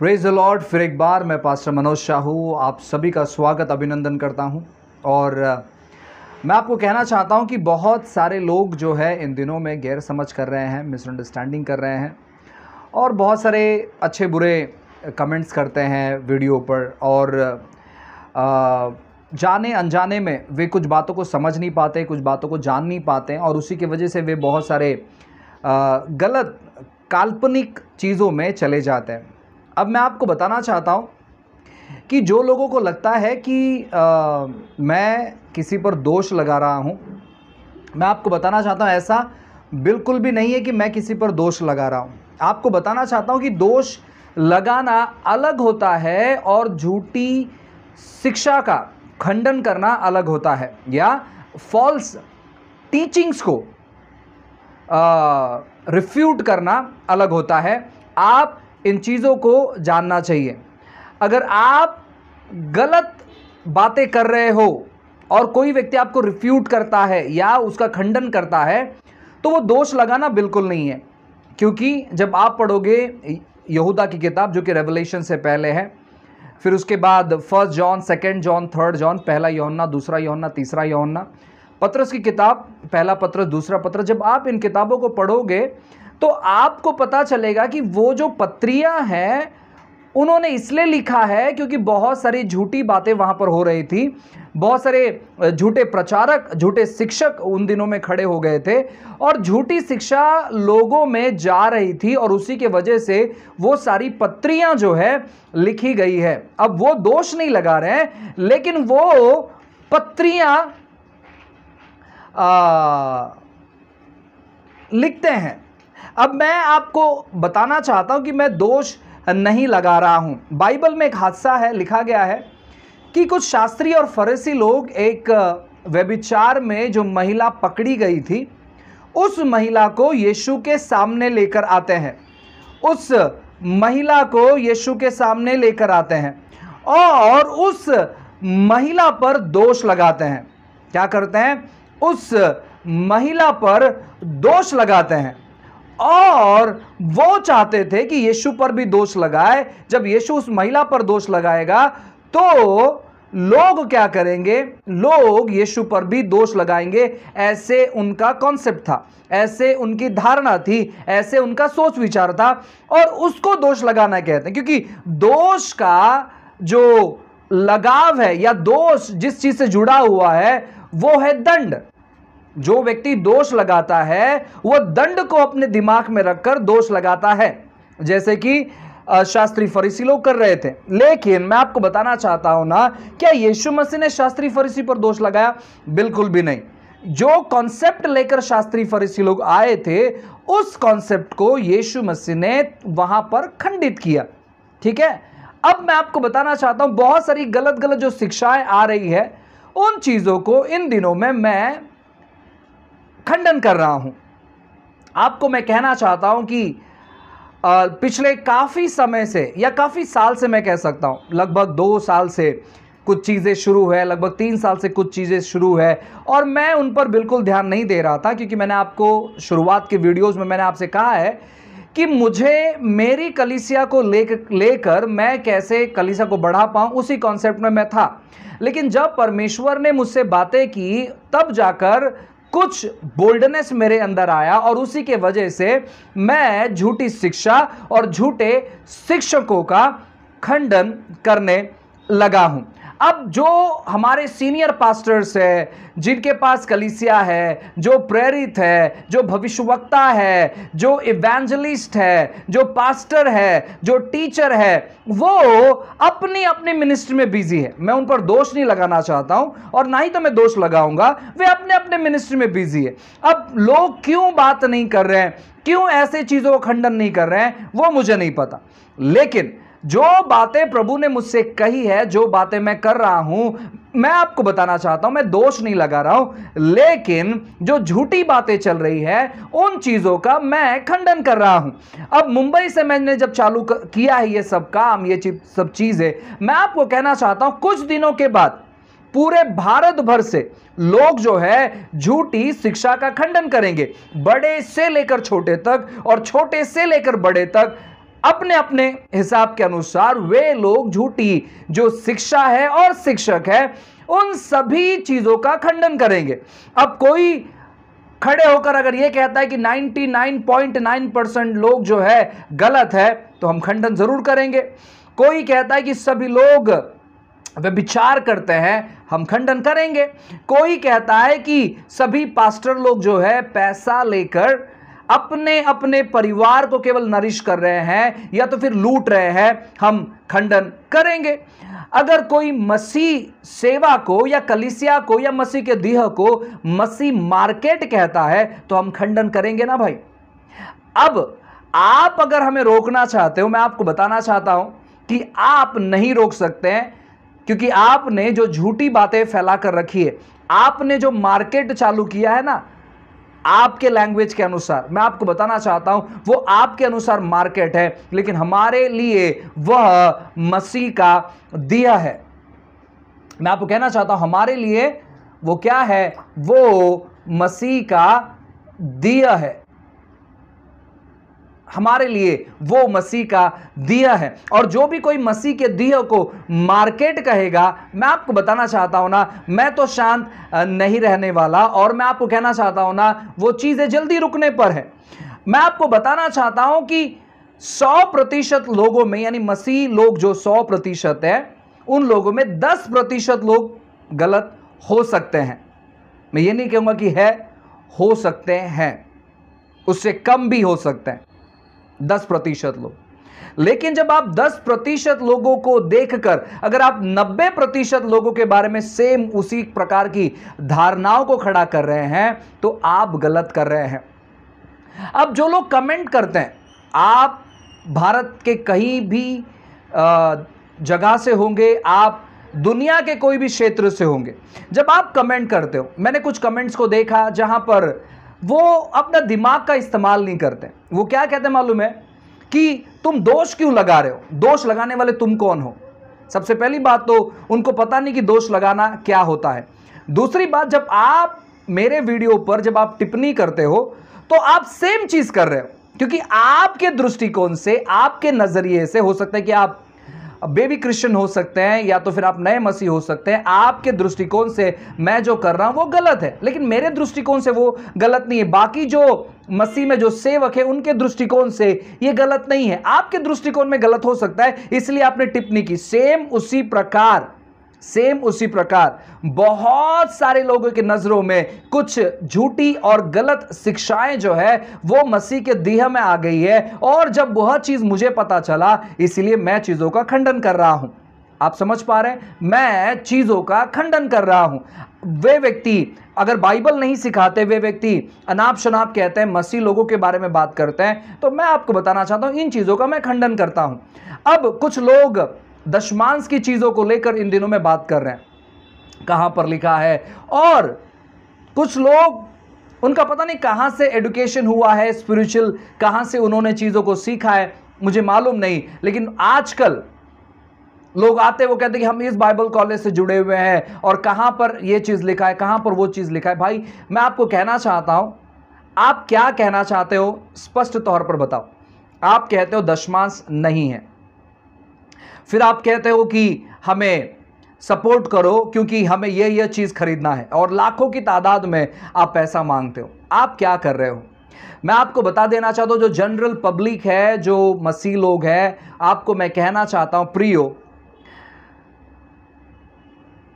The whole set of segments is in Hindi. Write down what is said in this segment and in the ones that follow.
Praise the Lord. फिर एक बार मैं पास्टर मनोज शाहू आप सभी का स्वागत अभिनंदन करता हूं। और मैं आपको कहना चाहता हूं कि बहुत सारे लोग जो है इन दिनों में गैर समझ कर रहे हैं, मिसअंडरस्टैंडिंग कर रहे हैं और बहुत सारे अच्छे बुरे कमेंट्स करते हैं वीडियो पर। और जाने अनजाने में वे कुछ बातों को समझ नहीं पाते, कुछ बातों को जान नहीं पाते और उसी की वजह से वे बहुत सारे गलत काल्पनिक चीज़ों में चले जाते हैं। अब मैं आपको बताना चाहता हूँ कि जो लोगों को लगता है कि मैं किसी पर दोष लगा रहा हूँ, मैं आपको बताना चाहता हूँ ऐसा बिल्कुल भी नहीं है कि मैं किसी पर दोष लगा रहा हूँ। आपको बताना चाहता हूँ कि दोष लगाना अलग होता है और झूठी शिक्षा का खंडन करना अलग होता है, या फॉल्स टीचिंग्स को रिफ्यूट करना अलग होता है। आप इन चीज़ों को जानना चाहिए। अगर आप गलत बातें कर रहे हो और कोई व्यक्ति आपको रिफ्यूट करता है या उसका खंडन करता है तो वो दोष लगाना बिल्कुल नहीं है, क्योंकि जब आप पढ़ोगे यहूदा की किताब जो कि रेवलेशन से पहले है, फिर उसके बाद 1 जॉन, 2 जॉन, 3 जॉन, पहला यूहन्ना, दूसरा यूहन्ना, तीसरा यूहन्ना, पत्रस की किताब, पहला पत्रस, दूसरा पत्रस, जब आप इन किताबों को पढ़ोगे तो आपको पता चलेगा कि वो जो पत्रियां हैं उन्होंने इसलिए लिखा है क्योंकि बहुत सारी झूठी बातें वहां पर हो रही थी। बहुत सारे झूठे प्रचारक, झूठे शिक्षक उन दिनों में खड़े हो गए थे और झूठी शिक्षा लोगों में जा रही थी और उसी के वजह से वो सारी पत्रियां जो है लिखी गई है। अब वो दोष नहीं लगा रहे हैं, लेकिन वो पत्रियां लिखते हैं। अब मैं आपको बताना चाहता हूं कि मैं दोष नहीं लगा रहा हूं। बाइबल में एक हादसा है, लिखा गया है कि कुछ शास्त्री और फरीसी लोग एक व्यभिचार में जो महिला पकड़ी गई थी उस महिला को यीशु के सामने लेकर आते हैं। उस महिला को यीशु के सामने लेकर आते हैं और उस महिला पर दोष लगाते हैं। क्या करते हैं? उस महिला पर दोष लगाते हैं और वो चाहते थे कि यीशु पर भी दोष लगाए। जब यीशु उस महिला पर दोष लगाएगा तो लोग क्या करेंगे? लोग यीशु पर भी दोष लगाएंगे। ऐसे उनका कॉन्सेप्ट था, ऐसे उनकी धारणा थी, ऐसे उनका सोच विचार था और उसको दोष लगाना कहते हैं, क्योंकि दोष का जो लगाव है या दोष जिस चीज से जुड़ा हुआ है वो है दंड। जो व्यक्ति दोष लगाता है वह दंड को अपने दिमाग में रखकर दोष लगाता है, जैसे कि शास्त्री फरीसी लोग कर रहे थे। लेकिन मैं आपको बताना चाहता हूं ना, क्या यीशु मसीह ने शास्त्री फरीसी पर दोष लगाया? बिल्कुल भी नहीं। जो कॉन्सेप्ट लेकर शास्त्री फरीसी लोग आए थे उस कॉन्सेप्ट को यीशु मसीह ने वहां पर खंडित किया। ठीक है। अब मैं आपको बताना चाहता हूं बहुत सारी गलत गलत जो शिक्षाएं आ रही है उन चीजों को इन दिनों में मैं खंडन कर रहा हूं। आपको मैं कहना चाहता हूं कि पिछले काफी समय से या काफी साल से, मैं कह सकता हूं लगभग 2 साल से कुछ चीजें शुरू है, लगभग 3 साल से कुछ चीजें शुरू है और मैं उन पर बिल्कुल ध्यान नहीं दे रहा था, क्योंकि मैंने आपको शुरुआत के वीडियोस में मैंने आपसे कहा है कि मुझे मेरी कलीसिया को लेकर मैं कैसे कलीसिया को बढ़ा पाऊं, उसी कॉन्सेप्ट में मैं था। लेकिन जब परमेश्वर ने मुझसे बातें की तब जाकर कुछ बोल्डनेस मेरे अंदर आया और उसी के वजह से मैं झूठी शिक्षा और झूठे शिक्षकों का खंडन करने लगा हूं। अब जो हमारे सीनियर पास्टर्स है, जिनके पास कलीसिया है, जो प्रेरित है, जो भविष्यवक्ता है, जो इवेंजलिस्ट है, जो पास्टर है, जो टीचर है, वो अपनी अपनी मिनिस्ट्री में बिजी है। मैं उन पर दोष नहीं लगाना चाहता हूं और ना ही तो मैं दोष लगाऊंगा, वे अपने अपने मिनिस्ट्री में बिजी है। अब लोग क्यों बात नहीं कर रहे हैं, क्यों ऐसे चीजों को खंडन नहीं कर रहे हैं, वो मुझे नहीं पता। लेकिन जो बातें प्रभु ने मुझसे कही है, जो बातें मैं कर रहा हूं, मैं आपको बताना चाहता हूं, मैं दोष नहीं लगा रहा हूं, लेकिन जो झूठी बातें चल रही है उन चीजों का मैं खंडन कर रहा हूं। अब मुंबई से मैंने जब चालू किया है ये सब काम, ये सब चीजें, मैं आपको कहना चाहता हूं कुछ दिनों के बाद पूरे भारत भर से लोग जो है झूठी शिक्षा का खंडन करेंगे, बड़े से लेकर छोटे तक और छोटे से लेकर बड़े तक। अपने अपने हिसाब के अनुसार वे लोग झूठी जो शिक्षा है और शिक्षक है उन सभी चीजों का खंडन करेंगे। अब कोई खड़े होकर अगर यह कहता है कि 99.9% लोग जो है गलत है, तो हम खंडन जरूर करेंगे। कोई कहता है कि सभी लोग व्यभिचार करते हैं, हम खंडन करेंगे। कोई कहता है कि सभी पास्टर लोग जो है पैसा लेकर अपने अपने परिवार को केवल नरिश कर रहे हैं या तो फिर लूट रहे हैं, हम खंडन करेंगे। अगर कोई मसीह सेवा को या कलीसिया को या मसीह के देह को मसीह मार्केट कहता है, तो हम खंडन करेंगे ना भाई। अब आप अगर हमें रोकना चाहते हो, मैं आपको बताना चाहता हूं कि आप नहीं रोक सकते हैं, क्योंकि आपने जो झूठी बातें फैला कर रखी है, आपने जो मार्केट चालू किया है ना, आपके लैंग्वेज के अनुसार, मैं आपको बताना चाहता हूं वो आपके अनुसार मार्केट है, लेकिन हमारे लिए वह मसीह का दिया है। मैं आपको कहना चाहता हूं हमारे लिए वो क्या है, वो मसीह का दिया है। हमारे लिए वो मसीह का दिया है। और जो भी कोई मसीह के दिया को मार्केट कहेगा, मैं आपको बताना चाहता हूं ना, मैं तो शांत नहीं रहने वाला। और मैं आपको कहना चाहता हूं ना, वो चीजें जल्दी रुकने पर है। मैं आपको बताना चाहता हूं कि 100% लोगों में, यानी मसीह लोग जो 100% है, उन लोगों में 10% लोग गलत हो सकते हैं। मैं ये नहीं कहूंगा कि है, हो सकते हैं, उससे कम भी हो सकते हैं 10% लोग। लेकिन जब आप 10% लोगों को देखकर अगर आप 90% लोगों के बारे में सेम उसी प्रकार की धारणाओं को खड़ा कर रहे हैं, तो आप गलत कर रहे हैं। अब जो लोग कमेंट करते हैं, आप भारत के कहीं भी जगह से होंगे, आप दुनिया के कोई भी क्षेत्र से होंगे, जब आप कमेंट करते हो, मैंने कुछ कमेंट्स को देखा जहां पर वो अपना दिमाग का इस्तेमाल नहीं करते। वो क्या कहते हैं मालूम है, कि तुम दोष क्यों लगा रहे हो, दोष लगाने वाले तुम कौन हो। सबसे पहली बात तो उनको पता नहीं कि दोष लगाना क्या होता है। दूसरी बात, जब आप मेरे वीडियो पर जब आप टिप्पणी करते हो, तो आप सेम चीज कर रहे हो, क्योंकि आपके दृष्टिकोण से, आपके नजरिए से, हो सकता है कि आप बेबी क्रिश्चियन हो सकते हैं या तो फिर आप नए मसीह हो सकते हैं, आपके दृष्टिकोण से मैं जो कर रहा हूं वो गलत है, लेकिन मेरे दृष्टिकोण से वो गलत नहीं है। बाकी जो मसीह में जो सेवक है उनके दृष्टिकोण से ये गलत नहीं है, आपके दृष्टिकोण में गलत हो सकता है, इसलिए आपने टिप्पणी की। सेम उसी प्रकार बहुत सारे लोगों की नजरों में कुछ झूठी और गलत शिक्षाएं जो है वो मसीह के देह में आ गई है, और जब वह चीज मुझे पता चला, इसलिए मैं चीजों का खंडन कर रहा हूं। आप समझ पा रहे हैं, मैं चीजों का खंडन कर रहा हूं। वे व्यक्ति अगर बाइबल नहीं सिखाते, वे व्यक्ति अनाप शनाप कहते हैं, मसीह लोगों के बारे में बात करते हैं, तो मैं आपको बताना चाहता हूं इन चीजों का मैं खंडन करता हूं। अब कुछ लोग दशमांश की चीजों को लेकर इन दिनों में बात कर रहे हैं, कहां पर लिखा है, और कुछ लोग उनका पता नहीं कहां से एजुकेशन हुआ है स्पिरिचुअल, कहां से उन्होंने चीजों को सीखा है, मुझे मालूम नहीं, लेकिन आजकल लोग आते, वो कहते कि हम इस बाइबल कॉलेज से जुड़े हुए हैं और कहां पर यह चीज लिखा है, कहां पर वो चीज लिखा है। भाई मैं आपको कहना चाहता हूं, आप क्या कहना चाहते हो स्पष्ट तौर पर बताओ। आप कहते हो दशमांश नहीं है, फिर आप कहते हो कि हमें सपोर्ट करो क्योंकि हमें यह चीज खरीदना है, और लाखों की तादाद में आप पैसा मांगते हो। आप क्या कर रहे हो? मैं आपको बता देना चाहता हूं, जो जनरल पब्लिक है, जो मसीह लोग हैं, आपको मैं कहना चाहता हूं प्रियो,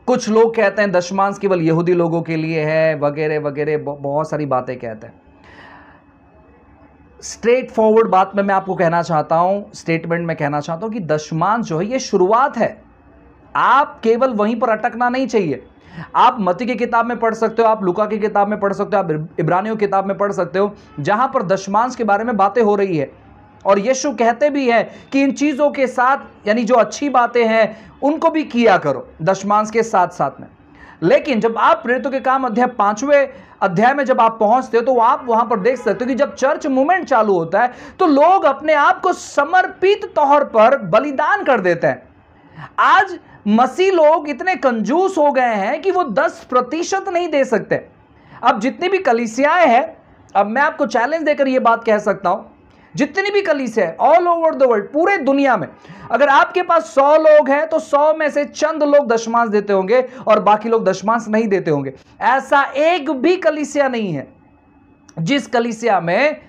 कुछ लोग कहते हैं दशमांश केवल यहूदी लोगों के लिए है, वगैरह वगैरह, बहुत सारी बातें कहते हैं। स्ट्रेट फॉरवर्ड बात में मैं आपको कहना चाहता हूं, स्टेटमेंट में कहना चाहता हूं कि दशमांश जो है ये शुरुआत है। आप केवल वहीं पर अटकना नहीं चाहिए। आप मत्ती की किताब में पढ़ सकते हो, आप लूका की किताब में पढ़ सकते हो, आप इब्रानियों की किताब में पढ़ सकते हो, जहां पर दशमांश के बारे में बातें हो रही है। और यीशु कहते भी हैं कि इन चीजों के साथ, यानी जो अच्छी बातें हैं उनको भी किया करो दशमांश के साथ साथ में। लेकिन जब आप प्रेरितों के काम अध्याय 5वें अध्याय में जब आप पहुंचते हो, तो आप वहां पर देख सकते हो कि जब चर्च मूवमेंट चालू होता है, तो लोग अपने आप को समर्पित तौर पर बलिदान कर देते हैं। आज मसीह लोग इतने कंजूस हो गए हैं कि वो 10% नहीं दे सकते। अब जितनी भी कलीसियाएं हैं, अब मैं आपको चैलेंज देकर यह बात कह सकता हूं, जितनी भी कलीसिया है ऑल ओवर द वर्ल्ड, पूरे दुनिया में, अगर आपके पास 100 लोग हैं तो 100 में से चंद लोग दशमांश देते होंगे और बाकी लोग दशमांश नहीं देते होंगे। ऐसा एक भी कलीसिया नहीं है जिस कलीसिया में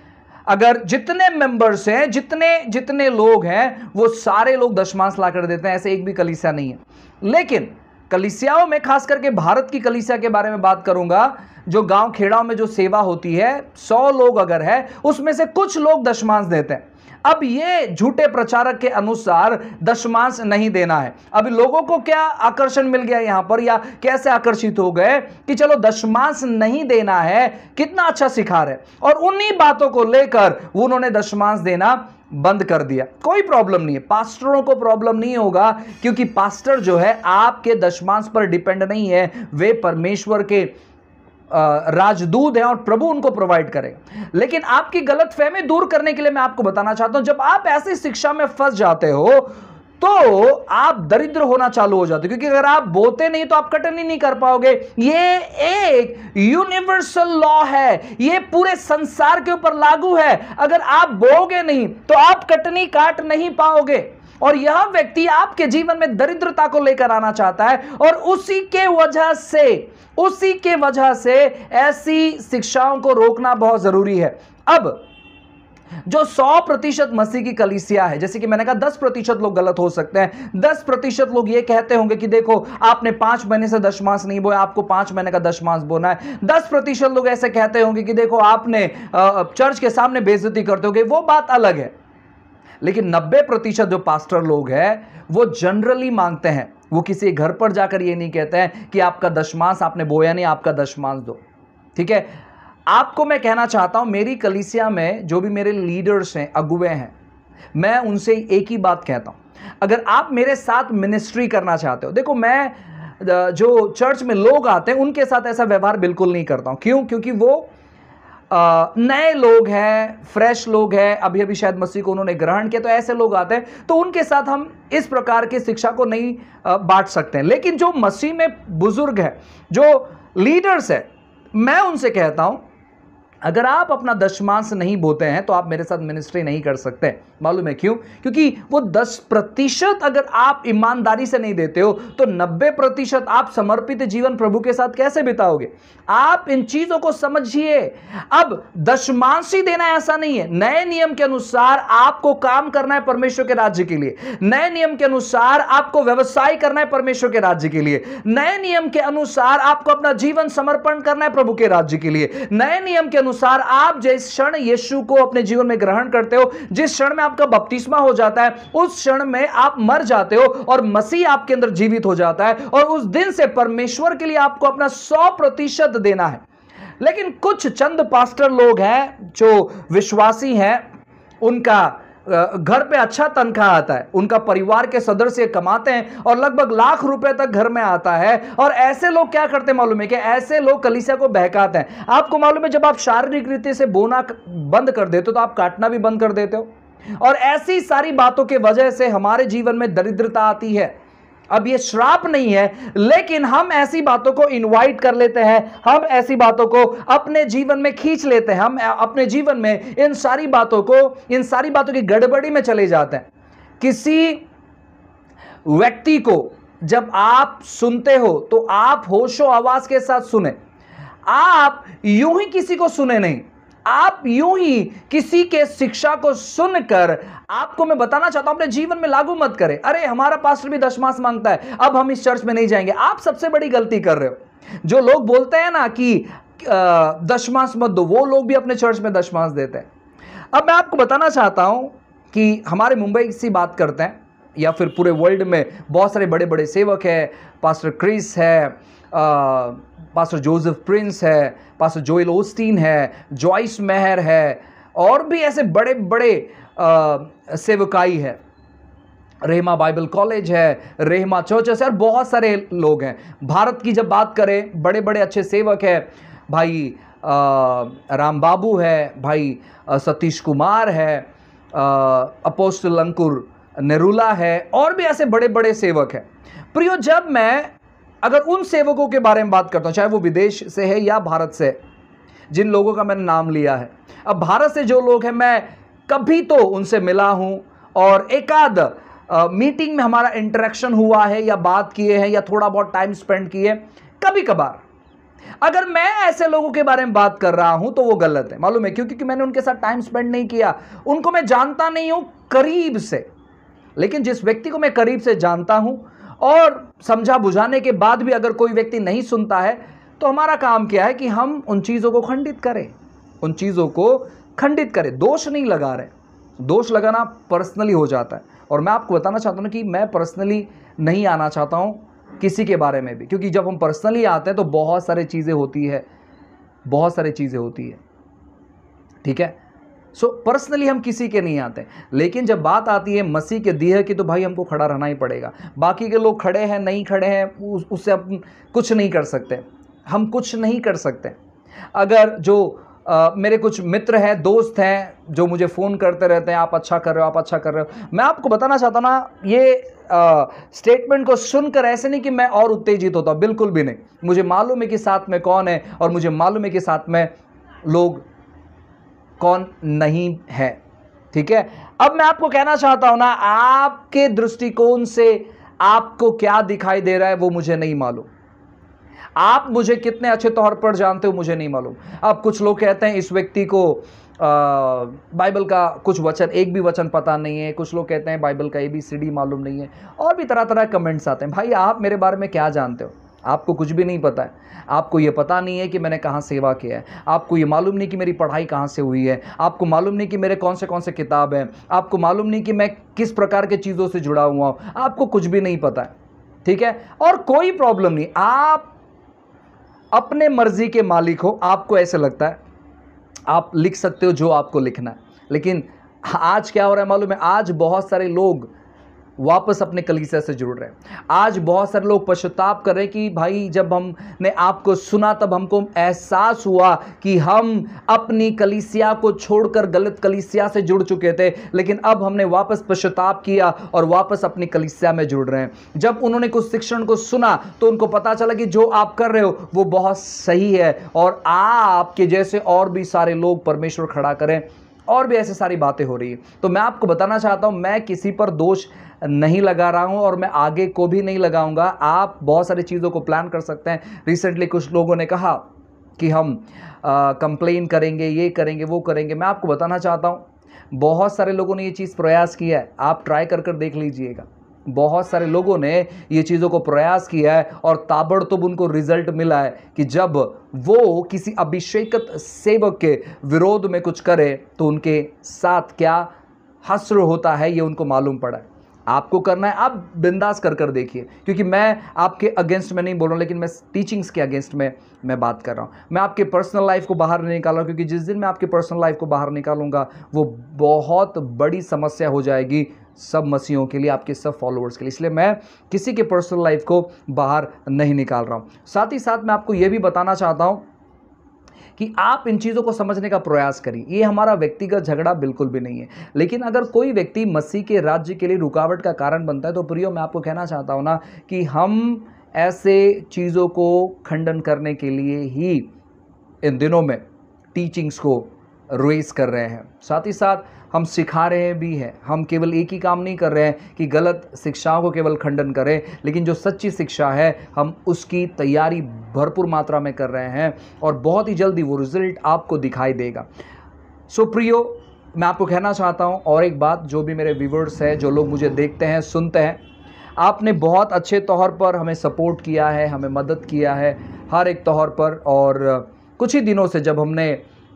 अगर जितने मेंबर्स हैं, जितने लोग हैं, वो सारे लोग दशमांश लाकर देते हैं। ऐसे एक भी कलीसिया नहीं है। लेकिन कलीसियाओं में, खास करके भारत की कलीसिया के बारे में बात करूंगा, जो गांव खेड़ाओं में जो सेवा होती है, 100 लोग अगर है उसमें से कुछ लोग दशमांश देते हैं। अब ये झूठे प्रचारक के अनुसार दशमांश नहीं देना है। अब लोगों को क्या आकर्षण मिल गया यहां पर, या कैसे आकर्षित हो गए कि चलो दशमांश नहीं देना है, कितना अच्छा सिखा रहे, और उन्हीं बातों को लेकर उन्होंने दशमांश देना बंद कर दिया। कोई प्रॉब्लम नहीं है, पास्टरों को प्रॉब्लम नहीं होगा, क्योंकि पास्टर जो है आपके दशमांश पर डिपेंड नहीं है, वे परमेश्वर के राजदूत हैं और प्रभु उनको प्रोवाइड करेगा। लेकिन आपकी गलतफहमी दूर करने के लिए मैं आपको बताना चाहता हूं, जब आप ऐसी शिक्षा में फंस जाते हो तो आप दरिद्र होना चालू हो जाते हो, क्योंकि अगर आप बोते नहीं तो आप कटनी नहीं कर पाओगे। ये एक यूनिवर्सल लॉ है, ये पूरे संसार के ऊपर लागू है। अगर आप बोओगे नहीं तो आप कटनी काट नहीं पाओगे। और यह व्यक्ति आपके जीवन में दरिद्रता को लेकर आना चाहता है, और उसी के वजह से ऐसी शिक्षाओं को रोकना बहुत जरूरी है। अब जो 100% मसीह की कलीसिया है, जैसे कि मैंने कहा 10% लोग गलत हो सकते हैं। 10% लोग ये कहते होंगे कि देखो आपने 5 महीने से दशमांश नहीं बोया, आपको 5 महीने का दशमांश बोना है। 10% लोग ऐसे कहते होंगे कि देखो आपने चर्च के सामने बेइज्जती करते होगे, वो बात अलग है। लेकिन 90% जो पास्टर लोग हैं वो जनरली मांगते हैं, वो किसी घर पर जाकर ये नहीं कहते हैं कि आपका दशमांश आपने बोया नहीं, आपका दशमांश दो। ठीक है, आपको मैं कहना चाहता हूं, मेरी कलीसिया में जो भी मेरे लीडर्स हैं, अगुवे हैं, मैं उनसे एक ही बात कहता हूं, अगर आप मेरे साथ मिनिस्ट्री करना चाहते हो, देखो मैं जो चर्च में लोग आते हैं उनके साथ ऐसा व्यवहार बिल्कुल नहीं करता हूं। क्यों? क्योंकि वो नए लोग हैं, फ्रेश लोग हैं, अभी अभी शायद मसीह को उन्होंने ग्रहण किया, तो ऐसे लोग आते हैं, तो उनके साथ हम इस प्रकार की शिक्षा को नहीं बांट सकते हैं। लेकिन जो मसीह में बुजुर्ग हैं, जो लीडर्स हैं, मैं उनसे कहता हूं अगर आप अपना दशमांश नहीं बोते हैं तो आप मेरे साथ मिनिस्ट्री नहीं कर सकते। मालूम है क्यों? क्योंकि वो 10% अगर आप ईमानदारी से नहीं देते हो तो 90% आप समर्पित जीवन प्रभु के साथ कैसे बिताओगे? आप इन चीजों को समझिए। अब दशमांश ही देना ऐसा नहीं है। नए नियम के अनुसार आपको काम करना है परमेश्वर के राज्य के लिए। नए नियम के अनुसार आपको व्यवसाय करना है परमेश्वर के राज्य के लिए। नए नियम के अनुसार आपको अपना जीवन समर्पण करना है प्रभु के राज्य के लिए। नए नियम के अनुसार आप जिस क्षण यीशु को अपने जीवन में ग्रहण करते हो, जिस क्षण में आपका बपतिस्मा हो जाता है, उस क्षण में आप मर जाते हो और मसीह आपके अंदर जीवित हो जाता है, और उस दिन से परमेश्वर के लिए आपको अपना 100% देना है। लेकिन कुछ चंद पास्टर लोग हैं जो विश्वासी हैं, उनका घर पे अच्छा तनख्वाह आता है, उनका परिवार के सदस्य कमाते हैं और लगभग लाख रुपए तक घर में आता है। और ऐसे लोग क्या करते हैं मालूम है? कि ऐसे लोग कलीसिया को बहकाते हैं। आपको मालूम है, जब आप शारीरिक रीति से बोना बंद कर देते हो तो आप काटना भी बंद कर देते हो। और ऐसी सारी बातों के वजह से हमारे जीवन में दरिद्रता आती है। अब ये श्राप नहीं है, लेकिन हम ऐसी बातों को इनवाइट कर लेते हैं, हम ऐसी बातों को अपने जीवन में खींच लेते हैं, हम अपने जीवन में इन सारी बातों की गड़बड़ी में चले जाते हैं। किसी व्यक्ति को जब आप सुनते हो तो आप होशो आवाज के साथ सुने। आप यूं ही किसी को सुने नहीं, आप यूं ही किसी के शिक्षा को सुनकर, आपको मैं बताना चाहता हूं अपने जीवन में लागू मत करें। अरे हमारा पास्टर भी दशमांश मांगता है, अब हम इस चर्च में नहीं जाएंगे। आप सबसे बड़ी गलती कर रहे हो। जो लोग बोलते हैं ना कि दशमांश मत दो, वो लोग भी अपने चर्च में दशमांश देते हैं। अब मैं आपको बताना चाहता हूं कि हमारे मुंबई से बात करते हैं या फिर पूरे वर्ल्ड में बहुत सारे बड़े बड़े सेवक हैं। पास्टर क्रिस है, पास्टर जोसेफ प्रिंस है, पास्टर जोएल ओस्टीन है, जॉइस मेहर है, और भी ऐसे बड़े बड़े सेवकाई है। रेहमा बाइबल कॉलेज है, रेहमा चर्चेस है, और बहुत सारे लोग हैं। भारत की जब बात करें, बड़े बड़े अच्छे सेवक है। भाई राम बाबू है, भाई सतीश कुमार है, अपोस्टल अंकुर नेरुला है, और भी ऐसे बड़े बड़े सेवक हैं। प्रियो, जब मैं अगर उन सेवकों के बारे में बात करता हूं, चाहे वो विदेश से है या भारत से, जिन लोगों का मैंने नाम लिया है, अब भारत से जो लोग हैं, मैं कभी तो उनसे मिला हूं और एक आध मीटिंग में हमारा इंटरेक्शन हुआ है या बात किए हैं या थोड़ा बहुत टाइम स्पेंड किए कभी कभार। अगर मैं ऐसे लोगों के बारे में बात कर रहा हूं तो वो गलत है। मालूम है क्यों? क्योंकि मैंने उनके साथ टाइम स्पेंड नहीं किया, उनको मैं जानता नहीं हूं करीब से। लेकिन जिस व्यक्ति को मैं करीब से जानता हूं और समझा बुझाने के बाद भी अगर कोई व्यक्ति नहीं सुनता है तो हमारा काम क्या है कि हम उन चीज़ों को खंडित करें, उन चीज़ों को खंडित करें। दोष नहीं लगा रहे, दोष लगाना पर्सनली हो जाता है। और मैं आपको बताना चाहता हूं ना कि मैं पर्सनली नहीं आना चाहता हूं किसी के बारे में भी, क्योंकि जब हम पर्सनली आते हैं तो बहुत सारी चीज़ें होती है, बहुत सारी चीज़ें होती है, ठीक है। सो पर्सनली हम किसी के नहीं आते, लेकिन जब बात आती है मसीह के दिए की तो भाई हमको खड़ा रहना ही पड़ेगा। बाकी के लोग खड़े हैं नहीं खड़े हैं उससे हम कुछ नहीं कर सकते, हम कुछ नहीं कर सकते। अगर जो मेरे कुछ मित्र हैं, दोस्त हैं जो मुझे फ़ोन करते रहते हैं, आप अच्छा कर रहे हो, आप अच्छा कर रहे हो। मैं आपको बताना चाहता हूँ ना, ये स्टेटमेंट को सुनकर ऐसे नहीं कि मैं और उत्तेजित होता हूँ, बिल्कुल भी नहीं। मुझे मालूम है कि साथ में कौन है और मुझे मालूम है कि साथ में लोग कौन नहीं है, ठीक है। अब मैं आपको कहना चाहता हूं ना, आपके दृष्टिकोण से आपको क्या दिखाई दे रहा है वो मुझे नहीं मालूम। आप मुझे कितने अच्छे तौर पर जानते हो मुझे नहीं मालूम। अब कुछ लोग कहते हैं इस व्यक्ति को बाइबल का कुछ वचन, एक भी वचन पता नहीं है। कुछ लोग कहते हैं बाइबल का ABCD मालूम नहीं है, और भी तरह तरह कमेंट्स आते हैं। भाई आप मेरे बारे में क्या जानते हो? आपको कुछ भी नहीं पता है। आपको ये पता नहीं है कि मैंने कहाँ सेवा किया है, आपको ये मालूम नहीं कि मेरी पढ़ाई कहाँ से हुई है, आपको मालूम नहीं कि मेरे कौन से किताब हैं, आपको मालूम नहीं कि मैं किस प्रकार के चीज़ों से जुड़ा हुआ हूँ। आपको कुछ भी नहीं पता है, ठीक है। और कोई प्रॉब्लम नहीं, आप अपने मर्जी के मालिक हो। आपको ऐसे लगता है आप लिख सकते हो जो आपको लिखना है। लेकिन आज क्या हो रहा है मालूम है? आज बहुत सारे लोग वापस अपने कलीसिया से जुड़ रहे हैं। आज बहुत सारे लोग पश्चाताप कर रहे हैं कि भाई जब हमने आपको सुना तब हमको एहसास हुआ कि हम अपनी कलीसिया को छोड़कर गलत कलीसिया से जुड़ चुके थे, लेकिन अब हमने वापस पश्चाताप किया और वापस अपनी कलीसिया में जुड़ रहे हैं। जब उन्होंने कुछ शिक्षण को सुना तो उनको पता चला कि जो आप कर रहे हो वो बहुत सही है, और आपके जैसे और भी सारे लोग परमेश्वर खड़ा करें, और भी ऐसे सारी बातें हो रही है। तो मैं आपको बताना चाहता हूं, मैं किसी पर दोष नहीं लगा रहा हूं और मैं आगे को भी नहीं लगाऊंगा। आप बहुत सारी चीज़ों को प्लान कर सकते हैं। रिसेंटली कुछ लोगों ने कहा कि हम कंप्लेन करेंगे, ये करेंगे, वो करेंगे। मैं आपको बताना चाहता हूं बहुत सारे लोगों ने ये चीज़ प्रयास किया है, आप ट्राई कर देख लीजिएगा। बहुत सारे लोगों ने ये चीज़ों को प्रयास किया है और ताबड़तोड़ उनको रिजल्ट मिला है कि जब वो किसी अभिषेकित सेवक के विरोध में कुछ करे तो उनके साथ क्या हश्र होता है ये उनको मालूम पड़ा है। आपको करना है, आप बिंदास कर देखिए, क्योंकि मैं आपके अगेंस्ट में नहीं बोल रहा हूँ, लेकिन मैं टीचिंग्स के अगेंस्ट में मैं बात कर रहा हूँ। मैं आपके पर्सनल लाइफ को बाहर नहीं निकाल रहा हूँ, क्योंकि जिस दिन मैं आपके पर्सनल लाइफ को बाहर निकालूंगा वो बहुत बड़ी समस्या हो जाएगी सब मसीहों के लिए, आपके सब फॉलोअर्स के लिए। इसलिए मैं किसी के पर्सनल लाइफ को बाहर नहीं निकाल रहा हूँ। साथ ही साथ मैं आपको ये भी बताना चाहता हूँ कि आप इन चीज़ों को समझने का प्रयास करिए। ये हमारा व्यक्तिगत झगड़ा बिल्कुल भी नहीं है, लेकिन अगर कोई व्यक्ति मसीह के राज्य के लिए रुकावट का कारण बनता है तो प्रियो मैं आपको कहना चाहता हूँ ना कि हम ऐसे चीज़ों को खंडन करने के लिए ही इन दिनों में टीचिंग्स को रेज कर रहे हैं। साथ ही साथ हम सिखा रहे भी हैं। हम केवल एक ही काम नहीं कर रहे हैं कि गलत शिक्षाओं को केवल खंडन करें, लेकिन जो सच्ची शिक्षा है हम उसकी तैयारी भरपूर मात्रा में कर रहे हैं और बहुत ही जल्दी वो रिजल्ट आपको दिखाई देगा। सो प्रियो मैं आपको कहना चाहता हूँ और एक बात, जो भी मेरे व्यूअर्स हैं, जो लोग मुझे देखते हैं सुनते हैं, आपने बहुत अच्छे तौर पर हमें सपोर्ट किया है, हमें मदद किया है हर एक तौर पर। और कुछ ही दिनों से जब हमने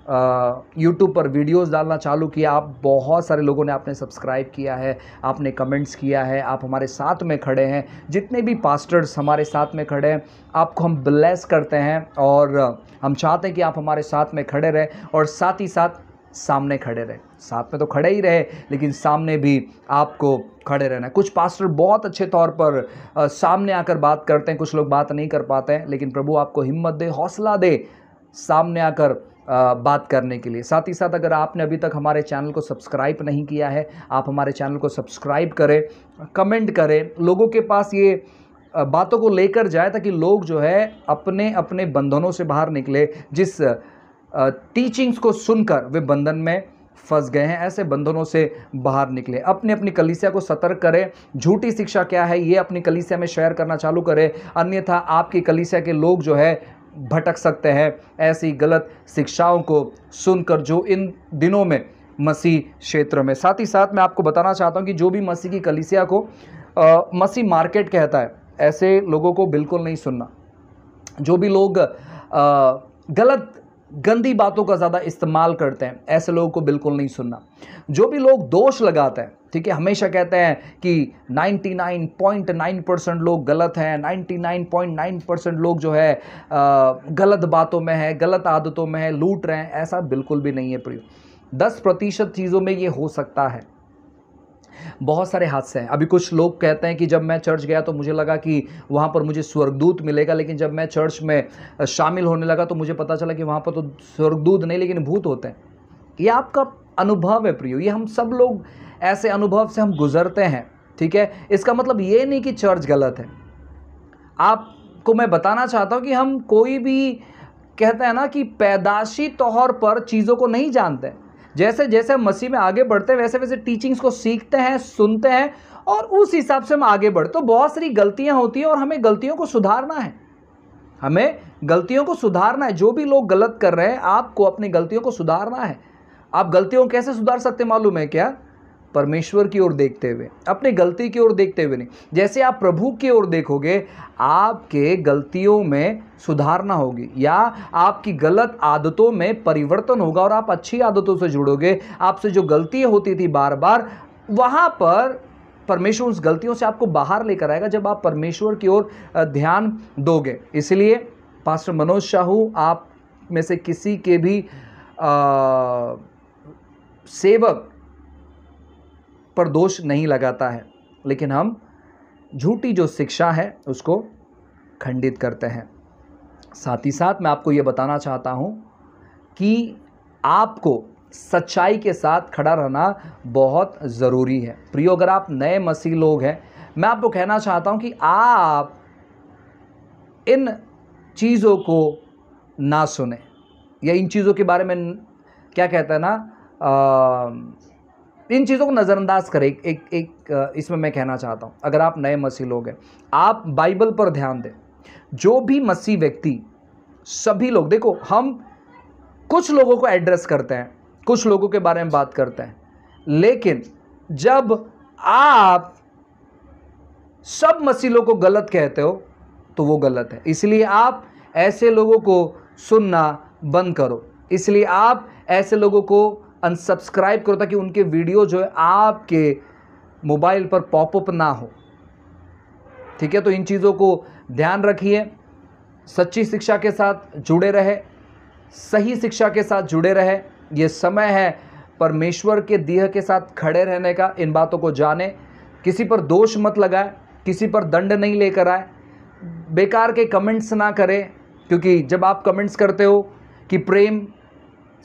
यूट्यूब पर वीडियोस डालना चालू किया, आप बहुत सारे लोगों ने आपने सब्सक्राइब किया है, आपने कमेंट्स किया है, आप हमारे साथ में खड़े हैं। जितने भी पास्टर्स हमारे साथ में खड़े हैं आपको हम ब्लेस करते हैं और हम चाहते हैं कि आप हमारे साथ में खड़े रहें और साथ ही साथ सामने खड़े रहें। साथ में तो खड़े ही रहे, लेकिन सामने भी आपको खड़े रहना है। कुछ पास्टर बहुत अच्छे तौर पर सामने आकर बात करते हैं, कुछ लोग बात नहीं कर पाते हैं, लेकिन प्रभु आपको हिम्मत दे, हौसला दे सामने आकर बात करने के लिए। साथ ही साथ अगर आपने अभी तक हमारे चैनल को सब्सक्राइब नहीं किया है, आप हमारे चैनल को सब्सक्राइब करें, कमेंट करें, लोगों के पास ये बातों को लेकर जाए ताकि लोग जो है अपने अपने बंधनों से बाहर निकले। जिस टीचिंग्स को सुनकर वे बंधन में फंस गए हैं, ऐसे बंधनों से बाहर निकले। अपनी अपनी कलीसिया को सतर्क करें, झूठी शिक्षा क्या है ये अपनी कलीसिया में शेयर करना चालू करें, अन्यथा आपकी कलीसिया के लोग जो है भटक सकते हैं ऐसी गलत शिक्षाओं को सुनकर जो इन दिनों में मसीह क्षेत्र में। साथ ही साथ मैं आपको बताना चाहता हूं कि जो भी मसीह की कलीसिया को मसीह मार्केट कहता है, ऐसे लोगों को बिल्कुल नहीं सुनना। जो भी लोग गलत गंदी बातों का ज़्यादा इस्तेमाल करते हैं, ऐसे लोगों को बिल्कुल नहीं सुनना। जो भी लोग दोष लगाते हैं, ठीक है, हमेशा कहते हैं कि 99.9% लोग गलत हैं, 99.9% लोग जो है गलत बातों में है, गलत आदतों में है, लूट रहे हैं, ऐसा बिल्कुल भी नहीं है प्रियो। 10% चीज़ों में ये हो सकता है। बहुत सारे हादसे हैं। अभी कुछ लोग कहते हैं कि जब मैं चर्च गया तो मुझे लगा कि वहाँ पर मुझे स्वर्गदूत मिलेगा, लेकिन जब मैं चर्च में शामिल होने लगा तो मुझे पता चला कि वहाँ पर तो स्वर्गदूत नहीं लेकिन भूत होते हैं। ये आपका अनुभव है प्रियो, ये हम सब लोग ऐसे अनुभव से हम गुजरते हैं, ठीक है। इसका मतलब ये नहीं कि चर्च गलत है। आपको मैं बताना चाहता हूँ कि हम कोई भी कहते हैं ना कि पैदाशी तौर पर चीज़ों को नहीं जानते। जैसे जैसे हम मसीह में आगे बढ़ते हैं वैसे वैसे टीचिंग्स को सीखते हैं, सुनते हैं और उस हिसाब से हम आगे बढ़ते। तो बहुत सारी गलतियां होती हैं और हमें गलतियों को सुधारना है, हमें गलतियों को सुधारना है। जो भी लोग गलत कर रहे हैं आपको अपनी गलतियों को सुधारना है। आप गलतियों को कैसे सुधार सकते मालूम है क्या? परमेश्वर की ओर देखते हुए, अपनी गलती की ओर देखते हुए नहीं। जैसे आप प्रभु की ओर देखोगे आपके गलतियों में सुधारना होगी या आपकी गलत आदतों में परिवर्तन होगा और आप अच्छी आदतों से जुड़ोगे। आपसे जो गलतियां होती थी बार बार, वहाँ पर परमेश्वर उस गलतियों से आपको बाहर लेकर आएगा जब आप परमेश्वर की ओर ध्यान दोगे। इसलिए पास्टर मनोज शाहू आप में से किसी के भी सेवक पर दोष नहीं लगाता है, लेकिन हम झूठी जो शिक्षा है उसको खंडित करते हैं। साथ ही साथ मैं आपको ये बताना चाहता हूँ कि आपको सच्चाई के साथ खड़ा रहना बहुत ज़रूरी है। प्रियो, अगर आप नए मसीह लोग हैं, मैं आपको कहना चाहता हूँ कि आप इन चीज़ों को ना सुने या इन चीज़ों के बारे में क्या कहता है ना, इन चीज़ों को नज़रअंदाज करें। एक इसमें मैं कहना चाहता हूँ, अगर आप नए मसीह लोग हैं, आप बाइबल पर ध्यान दें। जो भी मसीह व्यक्ति, सभी लोग, देखो हम कुछ लोगों को एड्रेस करते हैं, कुछ लोगों के बारे में बात करते हैं, लेकिन जब आप सब मसीह लोगों को गलत कहते हो तो वो गलत है। इसलिए आप ऐसे लोगों को सुनना बंद करो। इसलिए आप ऐसे लोगों को अनसब्सक्राइब करो ताकि उनके वीडियो जो है आपके मोबाइल पर पॉपअप ना हो, ठीक है। तो इन चीज़ों को ध्यान रखिए, सच्ची शिक्षा के साथ जुड़े रहे, सही शिक्षा के साथ जुड़े रहे। ये समय है परमेश्वर के दिए के साथ खड़े रहने का। इन बातों को जाने, किसी पर दोष मत लगाए, किसी पर दंड नहीं लेकर आए, बेकार के कमेंट्स ना करें, क्योंकि जब आप कमेंट्स करते हो कि प्रेम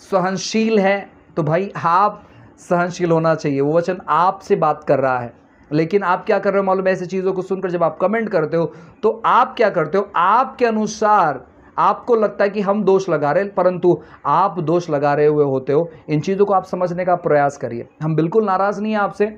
सहनशील है तो भाई आप सहनशील होना चाहिए। वो वचन आपसे बात कर रहा है, लेकिन आप क्या कर रहे हो मालूम है? ऐसी चीज़ों को सुनकर जब आप कमेंट करते हो तो आप क्या करते हो, आपके अनुसार आपको लगता है कि हम दोष लगा रहे हैं, परंतु आप दोष लगा रहे हुए होते हो। इन चीज़ों को आप समझने का प्रयास करिए। हम बिल्कुल नाराज़ नहीं हैं आपसे,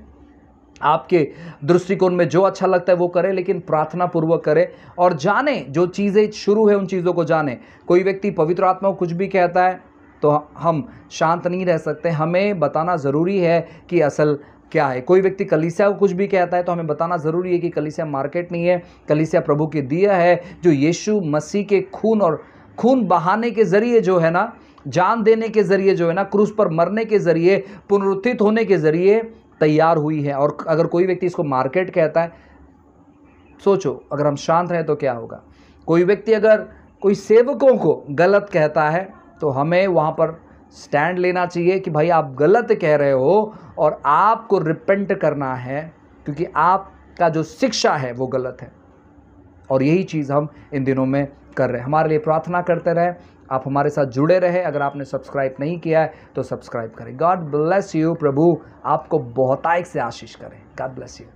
आपके दृष्टिकोण में जो अच्छा लगता है वो करें, लेकिन प्रार्थना पूर्वक करें और जाने जो चीज़ें शुरू है उन चीज़ों को जाने। कोई व्यक्ति पवित्र आत्मा को कुछ भी कहता है तो हम शांत नहीं रह सकते, हमें बताना ज़रूरी है कि असल क्या है। कोई व्यक्ति कलीसिया को कुछ भी कहता है तो हमें बताना ज़रूरी है कि कलीसिया मार्केट नहीं है, कलीसिया प्रभु की दिया है जो यीशु मसीह के खून और खून बहाने के ज़रिए जो है ना, जान देने के ज़रिए जो है ना, क्रूस पर मरने के ज़रिए, पुनरुत्थित होने के ज़रिए तैयार हुई है। और अगर कोई व्यक्ति इसको मार्केट कहता है, सोचो अगर हम शांत रहें तो क्या होगा। कोई व्यक्ति अगर कोई सेवकों को गलत कहता है तो हमें वहाँ पर स्टैंड लेना चाहिए कि भाई आप गलत कह रहे हो और आपको रिपेंट करना है, क्योंकि आपका जो शिक्षा है वो गलत है। और यही चीज़ हम इन दिनों में कर रहे हैं। हमारे लिए प्रार्थना करते रहें, आप हमारे साथ जुड़े रहे। अगर आपने सब्सक्राइब नहीं किया है तो सब्सक्राइब करें। God bless you. प्रभु आपको बहुतायत से आशीष करें। God bless you.